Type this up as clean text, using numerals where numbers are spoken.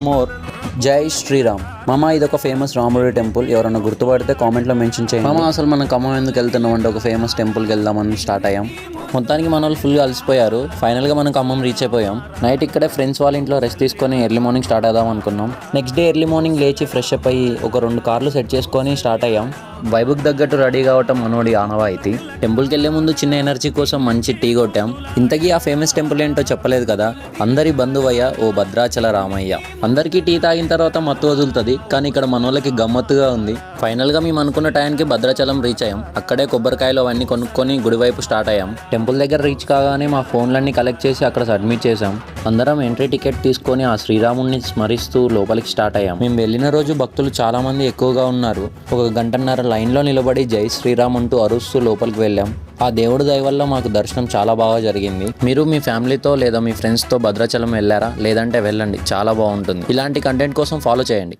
More జై శ్రీరామ్ మామ. ఇది ఒక ఫేమస్ రాముడి టెంపుల్. ఎవరైనా గుర్తుపడితే కామెంట్లో మెన్షన్ చేయండి. మామ అసలు మనం ఖమ్మం ఎందుకు వెళ్తున్నాం అంటే ఒక ఫేమస్ టెంపుల్కి వెళ్దామని స్టార్ట్ అయ్యాం. మొత్తానికి మన వాళ్ళు ఫుల్గా అలసిపోయారు. ఫైనల్గా మనం ఖమ్మం రీచ్ అయిపోయాం. నైట్ ఇక్కడే ఫ్రెండ్స్ వాళ్ళ ఇంట్లో రెస్ట్ తీసుకొని ఎర్లీ మార్నింగ్ స్టార్ట్ అవుదాం అనుకున్నాం. నెక్స్ట్ డే ఎర్లీ మార్నింగ్ లేచి ఫ్రెష్ అప్ అయ్యి ఒక 2 కార్లు సెట్ చేసుకొని స్టార్ట్ అయ్యాం. వైబుకి తగ్గట్టు రెడీ కావటం మనోడి ఆనవాయితీ. టెంపుల్కి వెళ్ళే ముందు చిన్న ఎనర్జీ కోసం మంచి టీ కొట్టాం. ఇంతకీ ఆ ఫేమస్ టెంపుల్ ఏంటో చెప్పలేదు కదా. అందరి బంధువయ్య ఓ భద్రాచల రామయ్య. అందరికీ టీ తాగిన తర్వాత మత్తు వదులుతుంది, కానీ ఇక్కడ మనోళ్ళకి గమ్మత్తుగా ఉంది. ఫైనల్గా మేము అనుకున్న టైంకి భద్రాచలం రీచ్ అయ్యాం. అక్కడే కొబ్బరికాయలు అవన్నీ కొనుక్కొని గుడివైపు స్టార్ట్ అయ్యాం. టెంపుల్ దగ్గర రీచ్ కాగానే మా ఫోన్లన్నీ కలెక్ట్ చేసి అక్కడ సబ్మిట్ చేసాం. అందరం ఎంట్రీ టికెట్ తీసుకొని ఆ శ్రీరాముడిని స్మరిస్తూ లోపలికి స్టార్ట్ అయ్యాం. మేము వెళ్ళిన రోజు భక్తులు చాలా మంది ఎక్కువగా ఉన్నారు. ఒక గంటన్నర లైన్లో నిలబడి జై శ్రీరామ్ అంటూ అరుస్తూ లోపలికి వెళ్ళాం. ఆ దేవుడి దయ వల్ల మాకు దర్శనం చాలా బాగా జరిగింది. మీరు మీ ఫ్యామిలీతో లేదా మీ ఫ్రెండ్స్తో భద్రాచలం వెళ్ళారా? లేదంటే వెళ్ళండి, చాలా బాగుంటుంది. ఇలాంటి కంటెంట్ కోసం ఫాలో చేయండి.